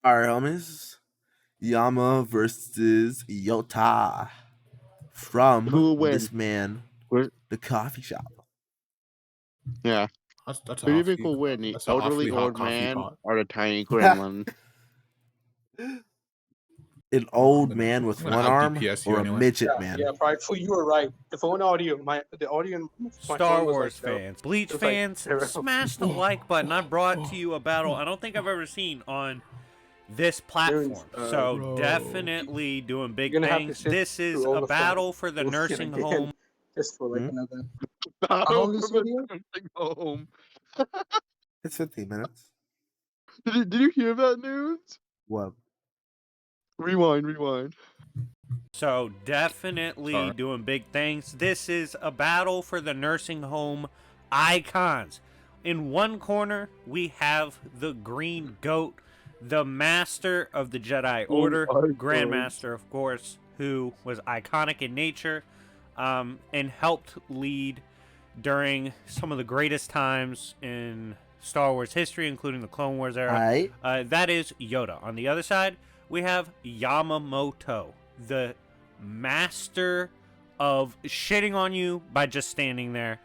Alright, homies. Yama versus Yota Who from will win? this man, Where- the coffee shop. Yeah. That's Who do you think will win? The that's an elderly awfully hot old coffee man pot. or the tiny gremlin? An I'm old gonna man with I'm gonna one out arm DPS you or a anyway. midget Yeah, man? yeah, prideful. You were right. The phone audio, the audio, my Star phone was Wars like, no. fans, Bleach It was like fans, terrible. smash the like button. I brought to you a battle I don't think I've ever seen on this platform. So Bro. definitely doing big You're gonna have to things. sit This is through all a the battle for the fights nursing again, home. just for like Hmm? another. Battle How long is this for the video? nursing home. It's 15 minutes. Did you hear that news? What? Rewind. So definitely Sorry. doing big things. This is a battle for the nursing home icons. In one corner, we have the green goat, the master of the Jedi Order, Grandmaster, of course, who was iconic in nature and helped lead during some of the greatest times in Star Wars history, including the Clone Wars era. Alright. That is Yoda. On the other side, we have Yamamoto, the master of shitting on you by just standing there.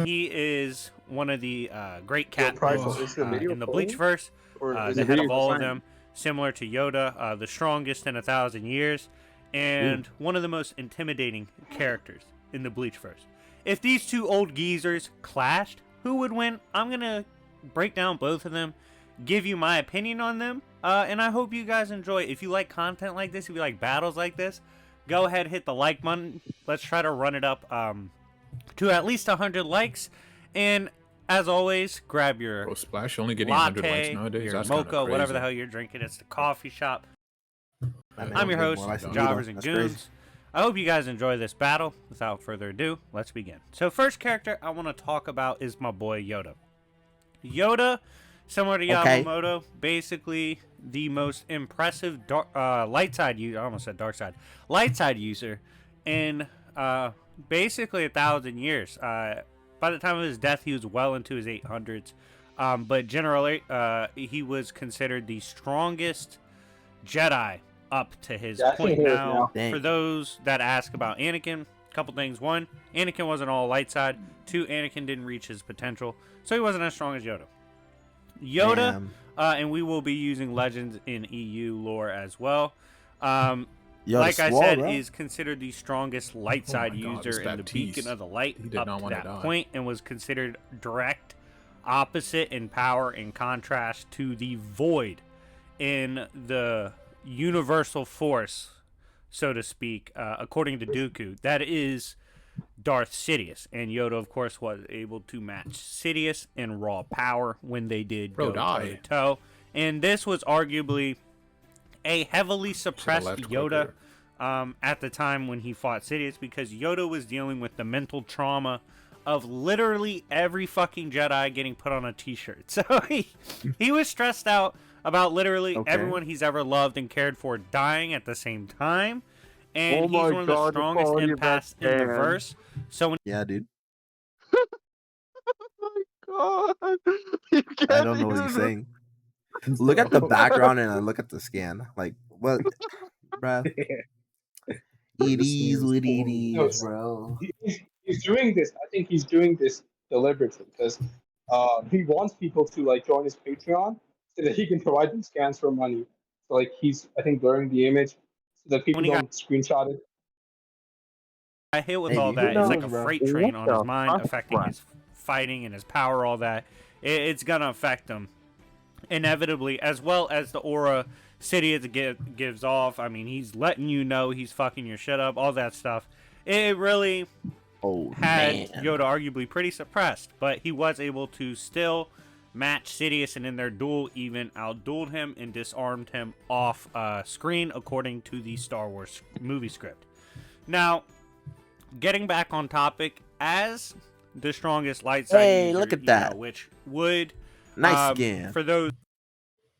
He is one of the great Prideful. captains Is the video in the playing? Bleachverse, Or is the it head of video all of fine? them, similar to Yoda, the strongest in 1,000 years, and one of the most intimidating characters in the Bleachverse. If these two old geezers clashed, who would win? I'm going to break down both of them, give you my opinion on them, and I hope you guys enjoy. If you like content like this, if you like battles like this, go ahead, hit the like button. Let's try to run it up to at least 100 likes. And as always, grab your Bro, Splash only getting 100 likes latte, nowadays. your That's kinda mocha, whatever the crazy. hell you're drinking. It's the coffee shop. That man I'm was your getting host, more likes than you, Jobbers though. and That's Goons. crazy. I hope you guys enjoy this battle. Without further ado, let's begin. So first character I want to talk about is my boy Yoda. Yoda, similar to Okay. Yamamoto, basically the most impressive light side user. I almost said dark side. Light side user in basically 1,000 years. By the time of his death, he was well into his 800s. But generally, he was considered the strongest Jedi up to his Yeah, I can point. hear it Now, now. Dang. for those that ask about Anakin, a couple things. One, Anakin wasn't all light side. Two, Anakin didn't reach his potential, so he wasn't as strong as Yoda. Damn. And we will be using Legends in EU lore as well. Yoda Like I swole, said, bro. is considered the strongest light Oh side my God, user this in the Baptiste. Beacon of the Light He did up not to wanna that die. point, and was considered direct opposite in power in contrast to the Void in the Universal Force, so to speak, according to Dooku. That is Darth Sidious, and Yoda, of course, was able to match Sidious in raw power when they did Bro, go die. toe to toe. And this was arguably a heavily suppressed left Yoda quicker. at the time when he fought Sidious, because Yoda was dealing with the mental trauma of literally every fucking Jedi getting put on a t-shirt. So he was stressed out about literally Okay. everyone he's ever loved and cared for dying at the same time. And Oh he's my one of the God, the strongest quality of that empaths in the stand. verse. So when Yeah, dude. Oh my God. You I can't don't know what he's even- saying. Look at the background and I look at the scan. Like, what? Bruh. It is what it is, bro. He's doing this. I think he's doing this deliberately because he wants people to like join his Patreon so that he can provide them scans for money. So like he's, I think, blurring the image so that people he got don't screenshot it. hit with Maybe. all Who that, it's like a knows, bro? freight train What on his the mind, fuck, affecting bro? his fighting and his power, all that. It's gonna affect him inevitably, as well as the aura Sidious gives off. I mean, he's letting you know he's fucking your shit up, all that stuff. It really Oh, had man. Yoda arguably pretty suppressed, but he was able to still match Sidious, and in their duel even outdueled him and disarmed him off screen, according to the Star Wars movie script. Now, getting back on topic, as the strongest light side Hey, user, look at you that. know, which would Nice scan. for those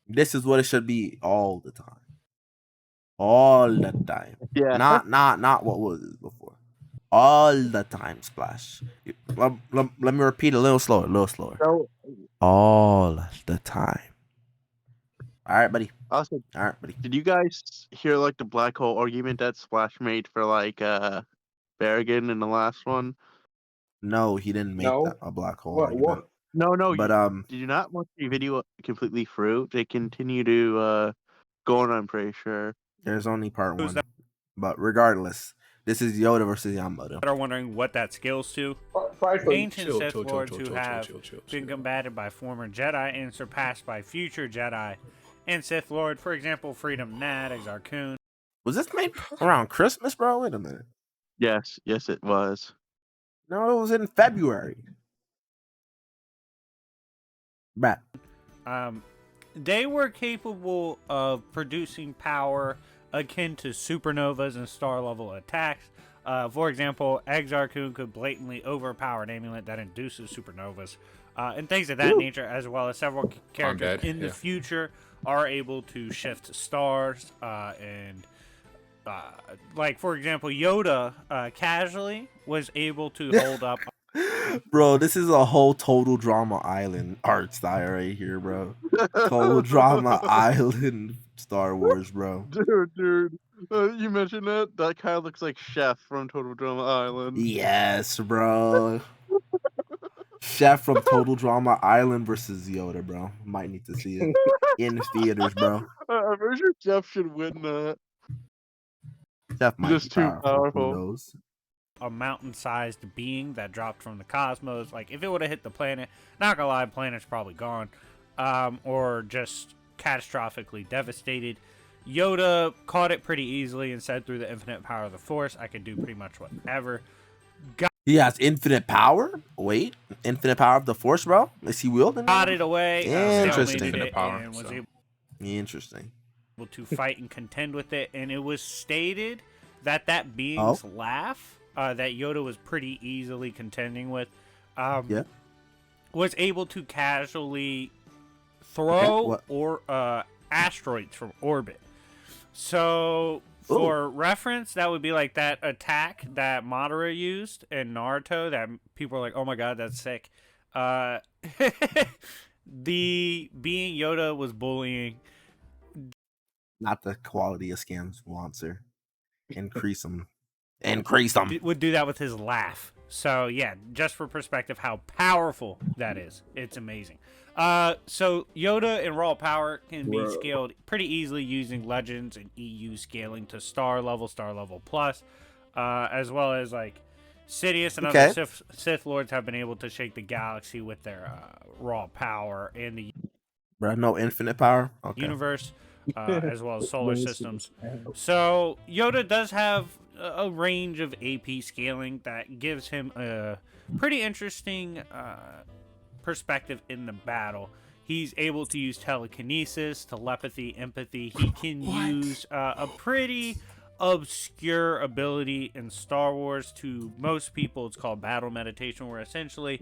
This is what it should be all the time. All the time. Yeah. Not what was it before. All the time, Splash. Let me repeat a little slower, So, All the time. All right, buddy. Also, All right, buddy. did you guys hear like the black hole argument that Splash made for like Berrigan in the last one? No, he didn't make No. that a black hole What? argument. No, But did you not watch the video completely through? They continue to go on, I'm pretty sure. there's only part Who's 1. that? But regardless, this is Yoda versus Yamamoto. That are wondering what that scales to. Prideful. Ancient Sith Lords who have been combated by former Jedi and surpassed by future Jedi and Sith Lord. For example, Freedom Nad, Exar Kun. Was this made around Christmas, bro? Wait a minute. Yes, it was. No, it was in February. Bat. They were capable of producing power akin to supernovas and star-level attacks. For example, Exar Kun could blatantly overpower an amulet that induces supernovas, and things of that nature, as well as several characters in the future are able to shift stars, and like, for example, Yoda casually was able to hold up. Bro, this is a whole Total Drama Island art style right here, bro. Total Drama Island Star Wars, bro. Dude. You mentioned that? That kind of looks like Chef from Total Drama Island. Yes, bro. Chef from Total Drama Island versus Yoda, bro. Might need to see it in theaters, bro. I'm pretty sure Chef should win that. Chef might Just be too powerful. powerful. Who knows? A mountain-sized being that dropped from the cosmos. Like, if it would have hit the planet, not gonna lie, planet's probably gone, or just catastrophically devastated. Yoda caught it pretty easily and said, through the infinite power of the Force, I could do pretty much whatever. He has infinite power? Wait, infinite power of the Force, bro? Is he wielding Got it away. Interesting. Infinite power, and was able Interesting. to fight and contend with it. And it was stated that being's laugh, that Yoda was pretty easily contending with, was able to casually throw asteroids from orbit. So, for reference, that would be like that attack that Madara used in Naruto that people are like, oh my god, that's sick. The being Yoda was bullying. Not the quality of scams wants her. Increase them. Would do that with his laugh. So, yeah, just for perspective, how powerful that is. It's amazing. So Yoda and raw power can be scaled pretty easily using Legends and EU scaling to star level plus, as well as like Sidious and other Sith Lords have been able to shake the galaxy with their raw power and the no infinite power universe, as well as solar systems. So Yoda does have a range of AP scaling that gives him a pretty interesting perspective in the battle. He's able to use telekinesis, telepathy, empathy. He can use a pretty obscure ability in Star Wars. To most people, it's called battle meditation, where essentially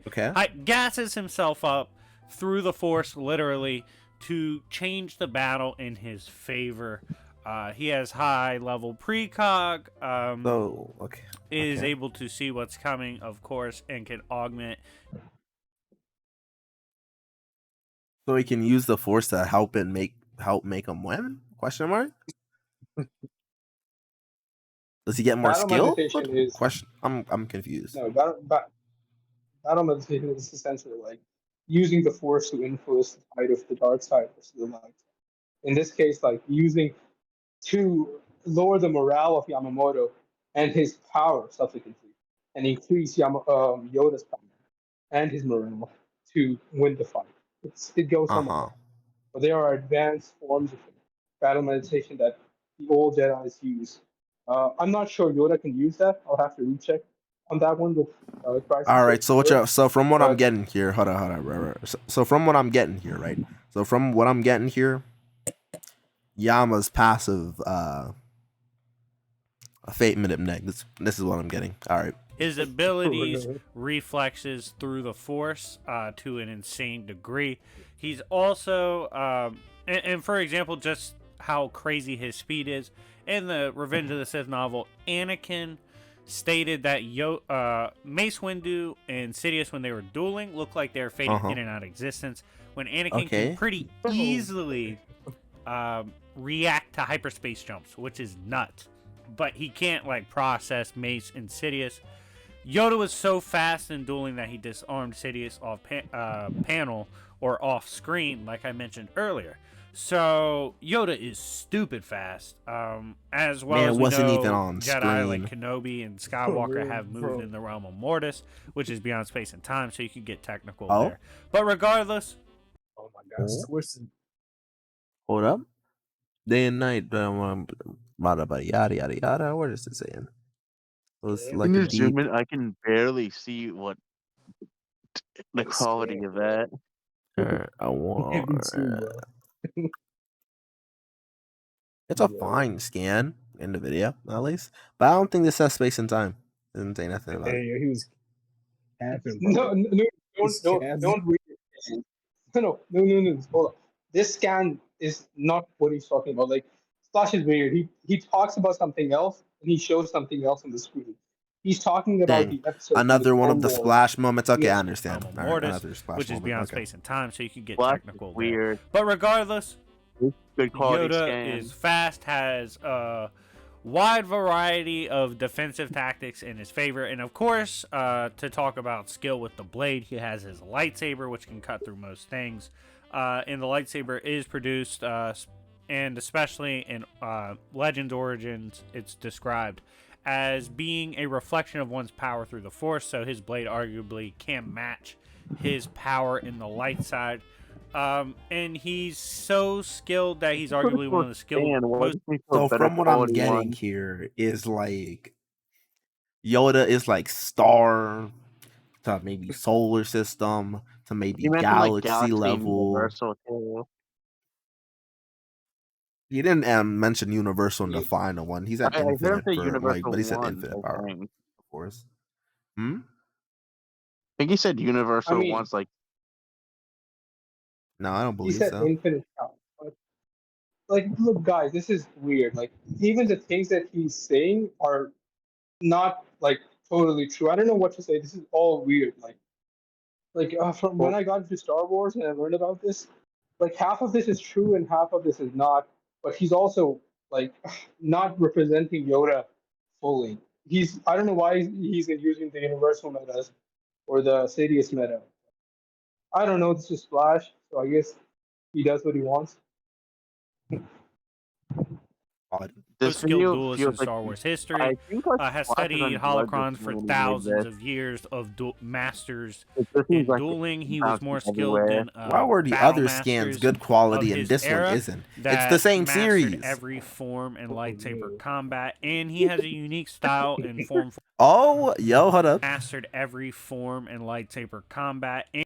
gasses himself up through the Force, literally, to change the battle in his favor. He has high level precog. Is able to see what's coming, of course, and can augment. So he can use the Force to help make him win? Question mark. Does he get more skill? Question. I'm confused. No, battle meditation is essentially like using the Force to influence the tide of the dark side versus the light. In this case, like using to lower the morale of Yamamoto and his power subsequently, and increase Yoda's power and his morale to win the fight. It goes on. But there are advanced forms of battle meditation that the old Jedi's use. I'm not sure Yoda can use that. I'll have to recheck on that one. With, all right. So from what I'm getting here, hold on. So from what I'm getting here, right? So from what I'm getting here, Yama's passive, Fate Minute Neck. This is what I'm getting. All right. His abilities, reflexes through the Force to an insane degree. He's also, and for example, just how crazy his speed is. In the Revenge of the Sith novel, Anakin stated that Mace Windu and Sidious, when they were dueling, looked like they were fading in and out of existence. When Anakin can pretty easily react to hyperspace jumps, which is nuts. But he can't like process Mace and Sidious. Yoda was so fast in dueling that he disarmed Sidious off panel or off screen, like I mentioned earlier. So Yoda is stupid fast. As well Man, as it we wasn't know, even on Jedi like screen. Kenobi and Skywalker real, have moved bro. in the realm of Mortis, which is beyond space and time, so you can get technical Oh? there. But regardless, Oh my god. Where's Hold up. Day and night. Yada yada yada. What is it saying? It was Yeah, like Can a you zoom deep. in? I can barely see what the It's quality of that. I want. me too, bro. It's a Yeah. fine scan in the video, at least. But I don't think this says space and time. It doesn't say nothing about it. Hey, he was capping, bro. Don't read it. No. Hold on. This scan is not what he's talking about. Like Splash is weird. He talks about something else and he shows something else on the screen. He's talking about Dang. the episode. Another one of the Clone Wars. splash moments. Okay, I Yes. understand. realm of All right, Mortis, another splash which is moment. beyond Okay. space and time, so you can get Flash is technical there. weird. But regardless, Good quality Yoda scan. is fast, has a wide variety of defensive tactics in his favor, and of course, to talk about skill with the blade, he has his lightsaber, which can cut through most things. And the lightsaber is produced, and especially in Legends Origins, it's described as being a reflection of one's power through the Force. So his blade arguably can match his power in the light side. And he's so skilled that he's arguably one of the skilled. So from what I'm getting here is like Yoda is like star to maybe solar system to maybe You mentioned like galaxy Galaxy and level. Universal too. He didn't mention universal in the final one. He said I heard infinite the for Universal but he said one, infinite I power, think. of course. Hmm. I think he said Universal I mean- once, like No, I don't He believe said so. infinite count. But, like, look, guys, this is weird. Like, even the things that he's saying are not like totally true. I don't know what to say. This is all weird. From when I got into Star Wars and I learned about this, like half of this is true and half of this is not. But he's also like not representing Yoda fully. I don't know why he's using the universal metas or the Sidious meta. I don't know. This is Splash, so I guess he does what he wants. Odd. this Most skilled video duelist in feels like Star Wars history. I think like Has Splash studied on Blood holocrons for when he made thousands this. of years of masters This in seems like dueling. He was bouncing more skilled everywhere. than Why were the battle other scans masters good quality of and his this one era isn't? It's that the same mastered series. every form and lightsaber combat, and he has a unique style and form. Oh, yo, hold up. Mastered every form and lightsaber combat, and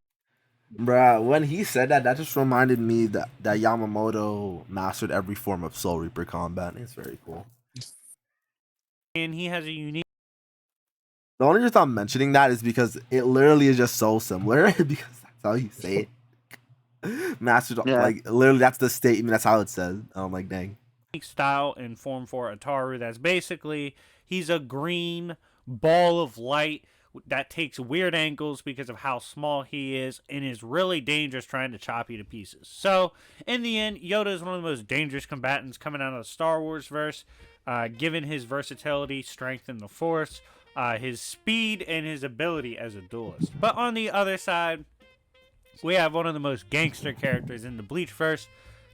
Bruh, when he said that, that just reminded me that Yamamoto mastered every form of Soul Reaper combat. It's very cool. he has a unique. The only reason I'm mentioning that is because it literally is just so similar because that's how you say it. Mastered, Yeah. like, literally, that's the statement. That's how it says. I'm like, dang. Style and form for Ataru. That's basically he's a green ball of light that takes weird angles because of how small he is and is really dangerous trying to chop you to pieces. So in the end, Yoda is one of the most dangerous combatants coming out of the Star Wars verse, given his versatility, strength in the Force, his speed, and his ability as a duelist. But on the other side, we have one of the most gangster characters in the Bleach verse,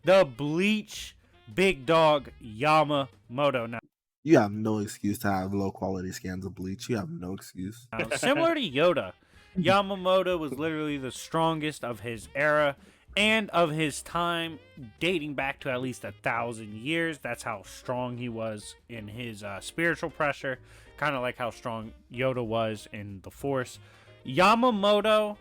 the Bleach big dog Yamamoto. Now, You have no excuse to have low quality scans of Bleach. You have no excuse. similar to Yoda, Yamamoto was literally the strongest of his era and of his time, dating back to at least 1,000 years. That's how strong he was in his spiritual pressure, kind of like how strong Yoda was in the Force. Yamamoto,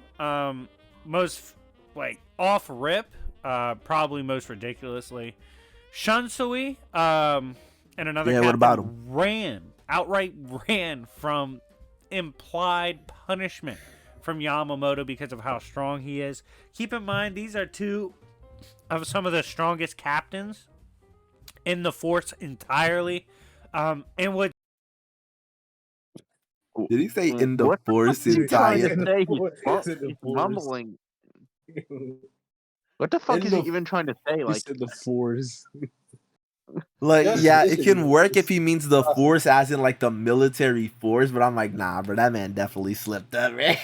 most like off rip, probably most ridiculously, Shunsui, and another Yeah, captain what about him? outright ran from implied punishment from Yamamoto because of how strong he is. Keep in mind, these are two of some of the strongest captains in the Force entirely. And what Did he say in the What Force the fuck are you trying entire? to say? What is it, the He's Force? mumbling. What the fuck In is the- he even trying to say? He Like, said the Force. Like, Yes, yeah, this it is can nice. work if he means the force as in like the military force, but I'm like, nah, bro, that man definitely slipped up, right?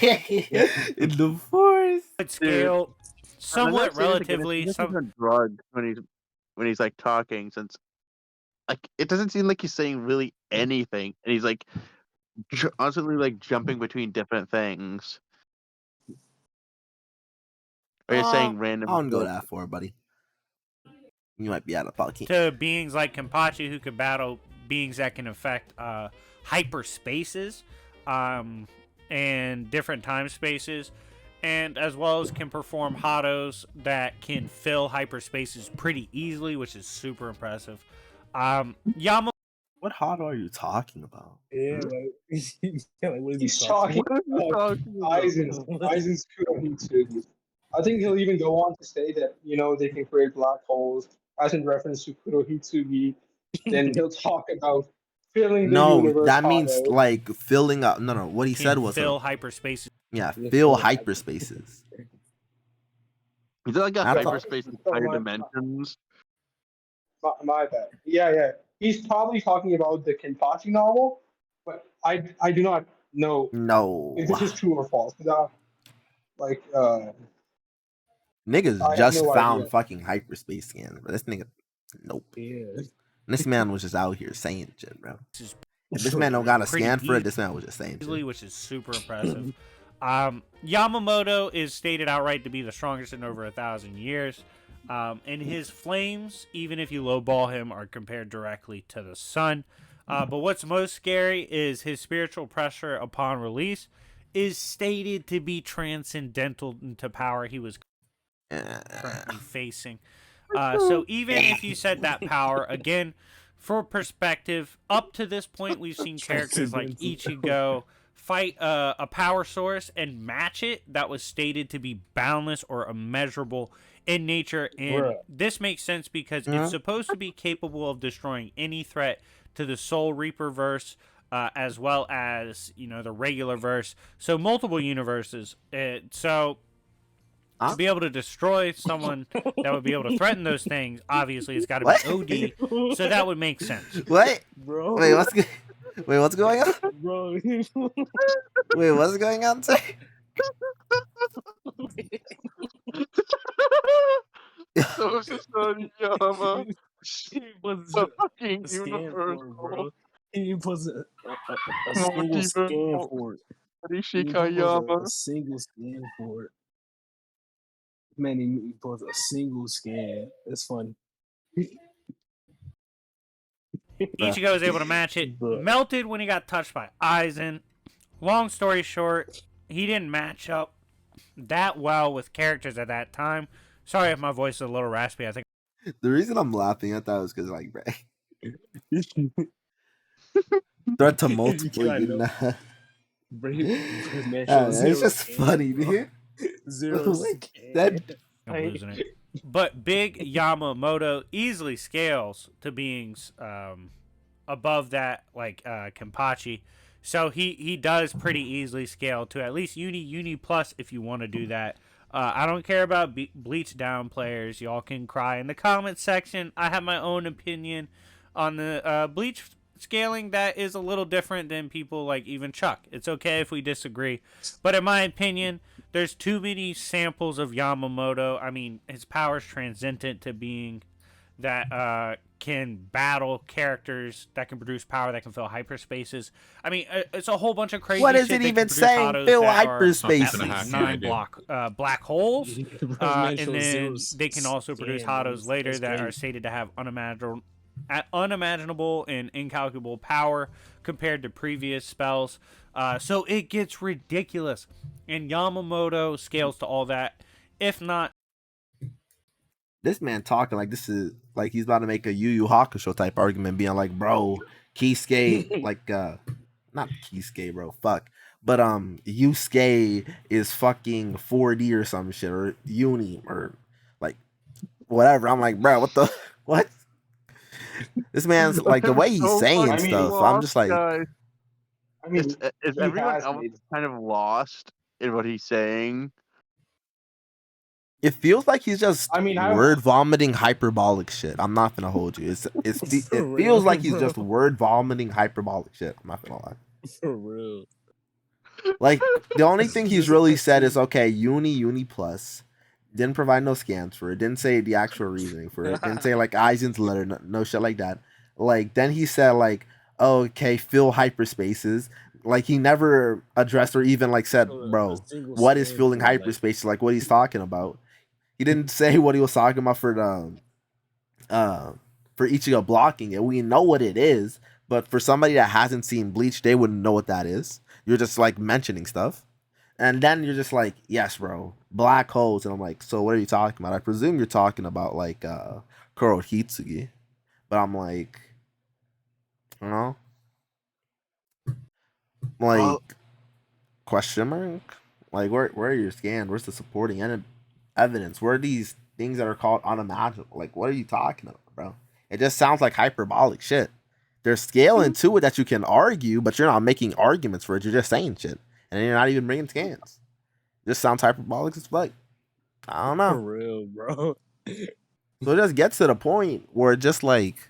In the force. Scale I'm somewhat gonna say this again, relatively. it's on drugs when he's like talking, since like it doesn't seem like he's saying really anything, and he's like constantly like jumping between different things. Or you're saying I random don't go shit. that far, buddy. You might be out of pocket. To beings like Kenpachi who could battle beings that can affect hyperspaces and different time spaces, and as well as can perform Hados that can fill hyperspaces pretty easily, which is super impressive. Yama What hot are you talking about? Yeah, like, yeah, like what is he He's talking? talking What are you about talking about? Aizen's Kurohitsu. I think he'll even go on to say that, they can create black holes as in reference to Kurohitsugi. Then he'll talk about filling the No, universe that means hollow. like filling up. No, what he said can was fill hyperspaces. yeah, Yeah, fill fill hyperspaces. Is it like a I don't- hyperspace with higher dimensions? My bad. Yeah. He's probably talking about the Kenpachi novel, but I do not know No, if this is true or false. Like, niggas I have just no found idea. fucking hyperspace scans, bro. This nigga, nope. Yeah. This man was just out here saying shit, bro. This is If this man don't got a Pretty scan for it, this man was just saying easily, shit. which is super impressive. Yamamoto is stated outright to be the strongest in over 1,000 years. And his flames, even if you lowball him, are compared directly to the sun. But what's most scary is his spiritual pressure upon release is stated to be transcendental into power he was currently facing. So even if you said that power, again, for perspective, up to this point, we've seen characters like Ichigo fight a power source and match it that was stated to be boundless or immeasurable in nature. And Bruh. this makes sense because it's supposed to be capable of destroying any threat to the Soul Reaper verse, as well as, the regular verse. So multiple universes. To be able to destroy someone that would be able to threaten those things, obviously it's got to be OD. So that would make sense. What? Bro. Wait, what's going on? Bro. Wait, what's going on? Say? So it's just Yama. He was The fucking a scan universe. for it, bro. He was a single scan for it. He Rishika was Yama. a single scan for it. Man, he was a single scan. It's funny. Ichigo is able to match it. Bruh. Melted when he got touched by Aizen. Long story short, he didn't match up that well with characters at that time. Sorry if my voice is a little raspy. I think The reason I'm laughing at that was because, like, bro, threat to multiple. I know. Bro, man, It's just funny, dude. Zero Like, scan. that- I'm losing it. But Big Yamamoto easily scales to beings above that, like Kenpachi. So he does pretty easily scale to at least Uni Plus if you want to do that. I don't care about Bleach down players. Y'all can cry in the comments section. I have my own opinion on the Bleach scaling that is a little different than people like even Chuck. It's okay if we disagree. But in my opinion, there's too many samples of Yamamoto. I mean, his power's transcendent to being that can battle characters that can produce power that can fill hyperspaces. I mean, it's a whole bunch of crazy What is shit it that even can produce saying? Hados Fill that are hyperspaces. at least 9 black holes. Man, And then zero they can also produce scan, Hados later that's that are crazy. stated to have unimaginable and incalculable power compared to previous spells. So it gets ridiculous. And Yamamoto scales to all that. If not, This man talking like this is like he's about to make a Yu Yu Hakusho type argument, being like, bro, Kisuke, like not Kisuke, bro, fuck. But Yusuke is fucking 4D or some shit, or Uni, or like whatever. I'm like, bro, what the what? This man's like the way he's So saying fucking stuff. lost, I'm just like, guys. I mean, Is he everyone has else made- kind of lost in what he's saying? It feels like he's just I mean, word vomiting hyperbolic shit. I'm not gonna hold you. It For feels real, like he's bro. just word vomiting hyperbolic shit. I'm not gonna lie. For real. Like the only thing he's really said is okay, uni plus. Didn't provide no scans for it. Didn't say the actual reasoning for it. Didn't say like Aizen's letter, no shit like that. Like then he said like, oh, okay, fill hyperspaces. Like he never addressed or even like said, A bro, single what is scan filling for, like, hyperspaces? Like what he's talking about. He didn't say what he was talking about uh for Ichigo blocking it. We know what it is, but for somebody that hasn't seen Bleach, they wouldn't know what that is. You're just like mentioning stuff. And then you're just like, yes, bro, black holes. And I'm like, so what are you talking about? I presume you're talking about like Kurohitsugi. But I'm like, you know, like Well, question mark? Like where are your scans? Where's the supporting evidence? Where are these things that are called unimaginable? Like what are you talking about, bro? It just sounds like hyperbolic shit. There's scaling to it that you can argue, but you're not making arguments for it. You're just saying shit. And you're not even bringing scans. It just sounds hyperbolic as fuck. I don't know. For real, bro. So it just gets to the point where it's just like,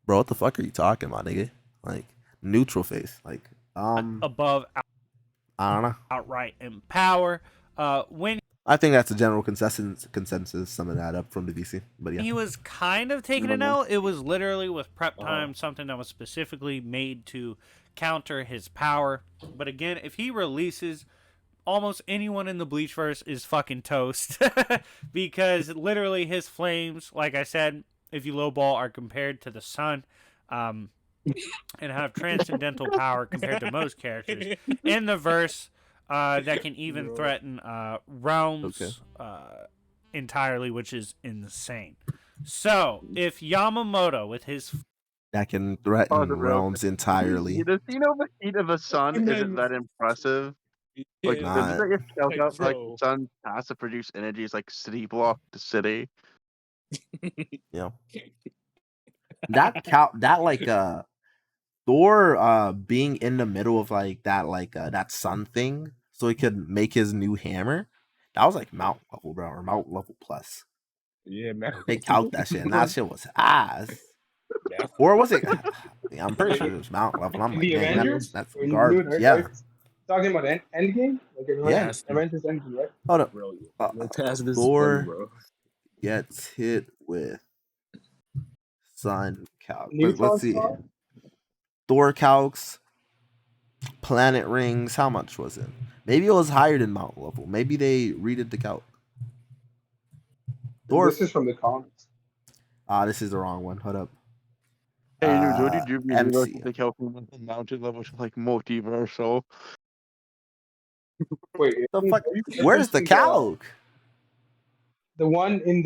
bro, what the fuck are you talking about, nigga? Like neutral face. Like, Above I don't know. outright in power. When I think that's a general consensus. Summing that up from the VC, but yeah, he was kind of taking an L, it was literally with prep time, something that was specifically made to counter his power. But again, if he releases, almost anyone in the Bleachverse is fucking toast. Because literally his flames, like I said, if you lowball, are compared to the sun. And have transcendental power compared to most characters in the verse that can even Bro. threaten realms entirely, which is insane. So, if Yamamoto with his that can pause threaten it real realms entirely. The scene of the heat of the sun And isn't then- that impressive. Like, Yeah, doesn't Nah. that get shelled Like, out? Like, bro. the sun has to produce energy. It's like city block to city. You know, that like Thor being in the middle of like that sun thing, so he could make his new hammer. That was like Mount level, bro, or Mount level plus. Yeah, man. They calc that shit, and that shit was ass. Or was it? Yeah, I'm pretty sure it was Mount level. I'm In like, the dang, Avengers, that's when you garbage. heard, Yeah, right? Talking about Endgame, like Yeah. Avengers Endgame, right? hold up. Bro, no task this is Thor funny, bro. gets hit with sun calc. Neutron Let's see. Star. Thor calcs, planet rings. How much was it? Maybe it was higher than Mount level. Maybe they redid the calc. Thor. This is from the comics. This is the wrong one. Hold up. Hey, dude, what did you realize MC. the California mountain level to like multiversal? Wait, The are fuck? you Where's the referencing calc? the one in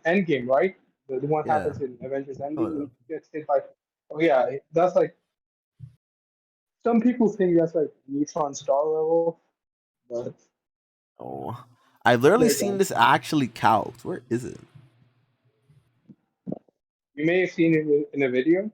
Endgame, right? The one Yeah. happens in Avengers Endgame. Hold When up. he gets hit by. Oh yeah, that's like. Some people think that's like neutron star level, but Oh, I've literally they're seen done. this actually calced. Where is it? You may have seen it in a video.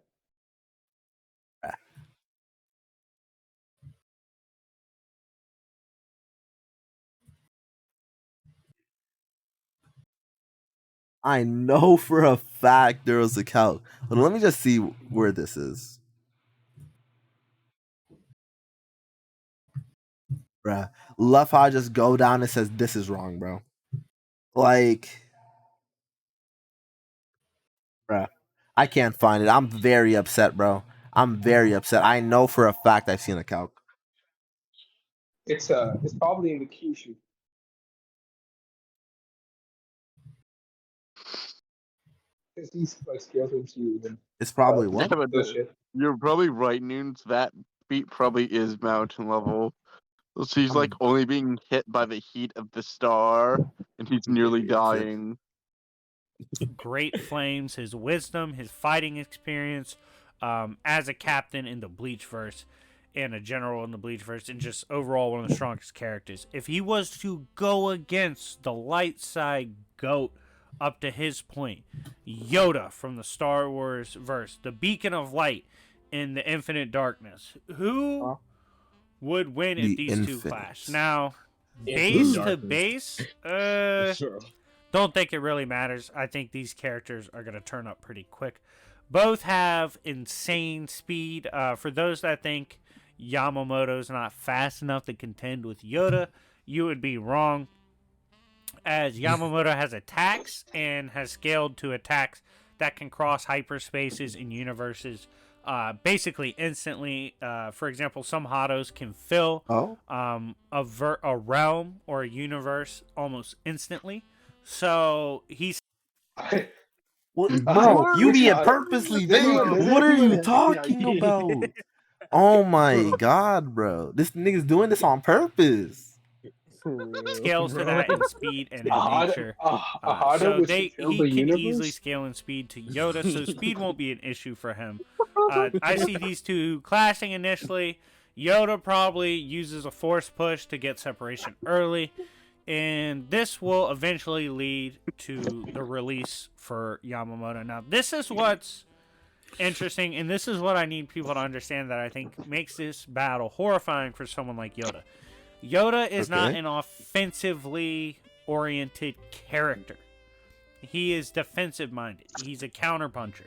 I know for a fact there was a calc. But let me just see where this is. Bruh. Love how I just go down and says this is wrong, bro. Like, bruh. I can't find it. I'm very upset, bro. I'm very upset. I know for a fact I've seen a calc. It's probably in the key sheet. It's these like scales from you and It's probably Yeah, what? but this shit. you're probably right, Noons. That feat probably is mountain level. So he's I'm like only being hit by the heat of the star, and he's nearly very upset. dying. great flames, his wisdom, his fighting experience as a captain in the Bleachverse and a general in the Bleachverse, and just overall one of the strongest characters. If he was to go against the light side GOAT up to his point, Yoda from the Star Wars verse, the beacon of light in the infinite darkness, who would win if The these two Infinite. clash? Now, Base to Darker. base, Sure. don't think it really matters. I think these characters are going to turn up pretty quick. Both have insane speed. For those that think Yamamoto's not fast enough to contend with Yoda, you would be wrong. As Yamamoto has attacks and has scaled to attacks that can cross hyperspaces and universes basically instantly. For example, some Hados can fill a realm or a universe almost instantly. So he's Bro, you Which be Hado? purposely Does doing. anyone What are you has any talking idea? about? Oh my god, bro! This nigga's doing this on purpose. scales to that in speed and in nature. A Hado So which can fill he the can easily universe? scale in speed to Yoda, so speed won't be an issue for him. I see these two clashing initially. Yoda probably uses a force push to get separation early, and this will eventually lead to the release for Yamamoto. Now, this is what's interesting, and this is what I need people to understand that I think makes this battle horrifying for someone like Yoda. Yoda is not an offensively oriented character. He is defensive minded. He's a counterpuncher.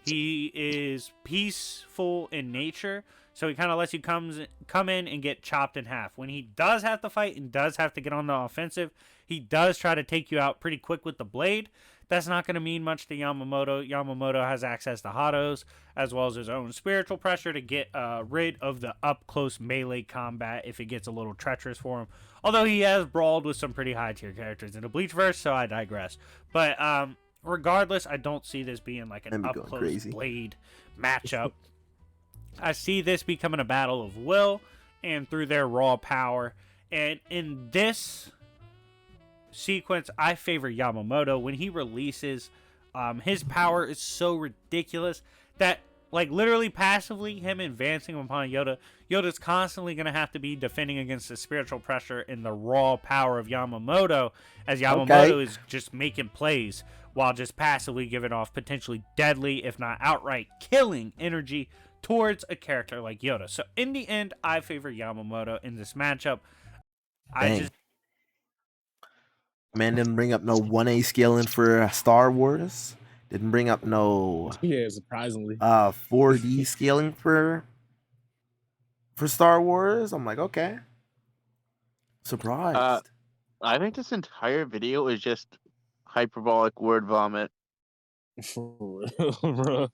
He is peaceful in nature, so he kind of lets you come in and get chopped in half. When he does have to fight and does have to get on the offensive, he does try to take you out pretty quick with the blade. That's not going to mean much to Yamamoto. Yamamoto has access to Hados, as well as his own spiritual pressure to get rid of the up-close melee combat if it gets a little treacherous for him. Although he has brawled with some pretty high-tier characters in the Bleachverse, so I digress. But regardless, I don't see this being like an up-close blade matchup. I see this becoming a battle of will and through their raw power. And in this sequence, I favor Yamamoto. When he releases, his power is so ridiculous that, like, literally passively, him advancing upon Yoda's constantly going to have to be defending against the spiritual pressure and the raw power of Yamamoto, as Yamamoto is just making plays while just passively giving off potentially deadly, if not outright killing energy towards a character like Yoda. So in the end, I favor Yamamoto in this matchup. Man didn't bring up no 1A scaling for Star Wars. Didn't bring up no surprisingly 4D scaling for Star Wars. I'm like, okay. Surprised. I think this entire video is just hyperbolic word vomit. For real, bro.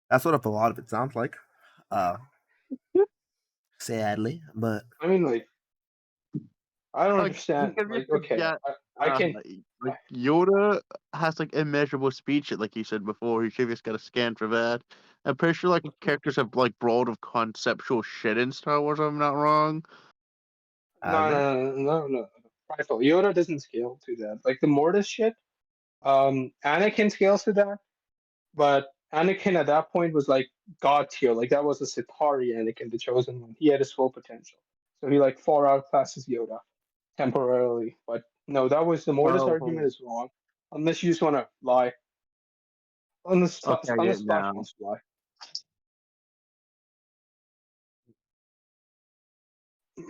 That's what a lot of it sounds like. Sadly, but I mean, like, I don't understand. Like, okay, I can. Like, Yoda has like immeasurable speed shit, like you said before. He should just got a scan for that. I'm pretty sure like characters have like brawled of conceptual shit in Star Wars. If I'm not wrong. No. Prideful. Yoda doesn't scale to that. Like the Mortis shit. Anakin scales to that, but Anakin at that point was like god tier. Like that was a Sitari Anakin, the chosen one. He had his full potential, so he like far outclasses Yoda temporarily. But no, that was the Mortis argument is wrong. Unless you just want to lie. Unless Splash wants to lie.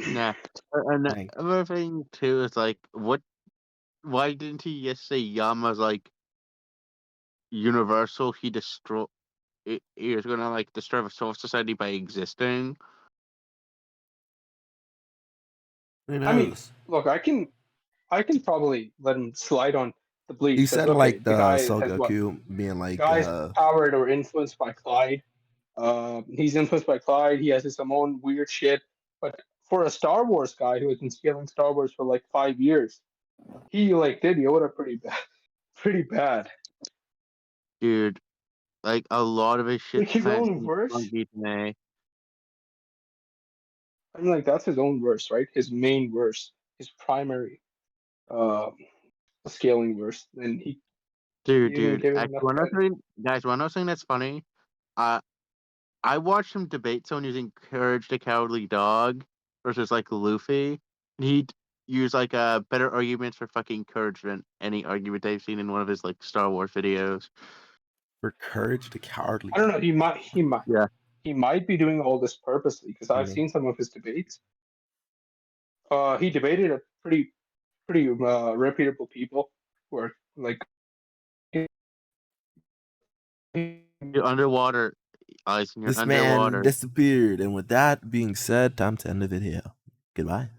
Nah. Another thing too is like, why didn't he just say Yama's like universal? He was gonna like destroy the Soul Society by existing. I mean, look, I can probably let him slide on the Bleach. He said like the Sogoku being like guys powered or influenced by Clyde. He's influenced by Clyde. He has his own weird shit. But for a Star Wars guy who has been scaling Star Wars for like 5 years, he like did Yoda pretty bad. Dude, like a lot of his shit. Like his own verse. I mean, like that's his own verse, right? His main verse, his primary scaling verse. And he. Dude. One other thing that's funny. I watched him debate someone using Courage the Cowardly Dog versus like Luffy. He'd use like better arguments for fucking Courage than any argument I've seen in one of his like Star Wars videos. For Courage the Cowardly. I don't know. He might. Yeah. He might be doing all this purposely because I've seen some of his debates. He debated a pretty reputable people who are like. You're underwater, Eisen. You're This man underwater. disappeared. And with that being said, time to end the video. Goodbye.